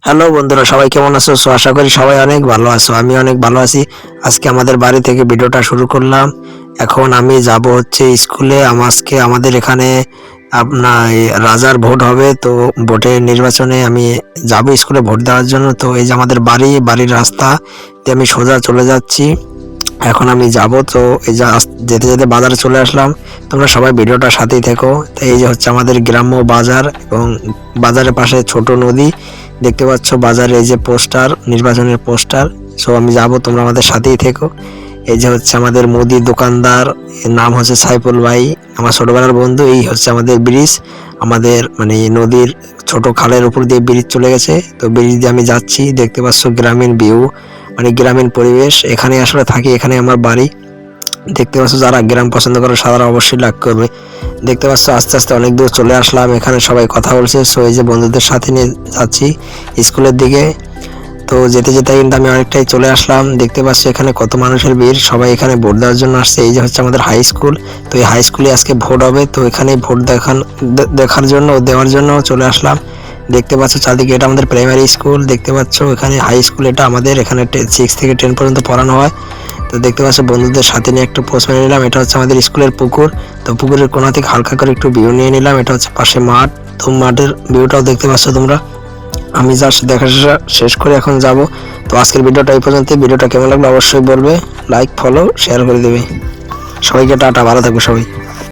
Hello বন্ধুরা, সবাই কেমন আছো? আশা করি সবাই অনেক ভালো আছো। আমি অনেক ভালো আছি। আজকে আমাদের বাড়ি থেকে ভিডিওটা শুরু করলাম। এখন আমি যাব হচ্ছে স্কুলে। আজকে আমাদের এখানে আপনার রাজার ভোট হবে, তো ভোটের নির্বাচনে আমি যাব স্কুলে ভোট দেওয়ার জন্য। তো এই যে আমাদের বাড়ির রাস্তা দিয়ে আমি সোজা চলে যাচ্ছি। এখন আমি যাব, তো এই যে যেতে যেতে বাজারে চলে আসলাম। তোমরা সবাই ভিডিওটা সাথেই থেকো। তো এই যে হচ্ছে আমাদের গ্রাম্য বাজার, এবং বাজারের পাশে ছোট নদী দেখতে পাচ্ছ। বাজারে এই যে পোস্টার, নির্বাচনের পোস্টার। সো আমি যাব, তোমরা আমাদের সাথেই থেকো। এই যে হচ্ছে আমাদের মুদির দোকানদার, এর নাম হচ্ছে সাইফুল ভাই, আমার ছোটবেলার বন্ধু। এই হচ্ছে আমাদের ব্রিজ, আমাদের মানে নদীর ছোট খালের উপর দিয়ে ব্রিজ চলে গেছে। তো ব্রিজ দিয়ে আমি যাচ্ছি। দেখতে পাচ্ছ গ্রামীণ ভিউ, মানে গ্রামীণ পরিবেশ। এখানে আসলে থাকি, এখানে আমার বাড়ি। দেখতে পাচ্ছ, যারা গ্রাম পছন্দ করে তারা অবশ্যই লাইক করবে। দেখতে পাচ্ছ আস্তে আস্তে অনেক দূর চলে আসলাম। এখানে সবাই কথা বলছে। সো এই যে বন্ধুদের সাথে নিয়ে যাচ্ছি স্কুলের দিকে। তো যেতে যেতে কিন্তু আমি অনেকটাই চলে আসলাম। দেখতে পাচ্ছি এখানে কত মানুষের ভিড়, সবাই এখানে ভোট দেওয়ার জন্য আসছে। এই যে হচ্ছে আমাদের হাই স্কুল। তো এই হাই স্কুলে আজকে ভোট হবে, তো এখানে ভোট দেখার জন্য দেওয়ার জন্য চলে আসলাম। দেখতে পাচ্ছ চারদিকে, এটা আমাদের প্রাইমারি স্কুল। দেখতে পাচ্ছ এখানে হাই স্কুল, এটা আমাদের এখানে 6 থেকে 10 পর্যন্ত পড়ানো হয়। তো দেখতে পাচ্ছ বন্ধুদের সাথে নিয়ে একটু পোস্ট মেরে নিলাম। এটা হচ্ছে আমাদের স্কুলের পুকুর। তো পুকুরের কোণা থেকে হালকা করে একটু ভিউ নিয়ে নিলাম। এটা হচ্ছে পাশে মাঠ, তো মাঠের ভিউটাও দেখতে পাচ্ছ তোমরা। আমি জাস্ট দেখা শেষ করে এখন যাব। তো আজকের ভিডিওটা এই পর্যন্ত। ভিডিওটা কেমন লাগলো অবশ্যই বলবে, লাইক ফলো শেয়ার করে দেবে। সবাইকে টাটা, ভালো থাকবে সবাই।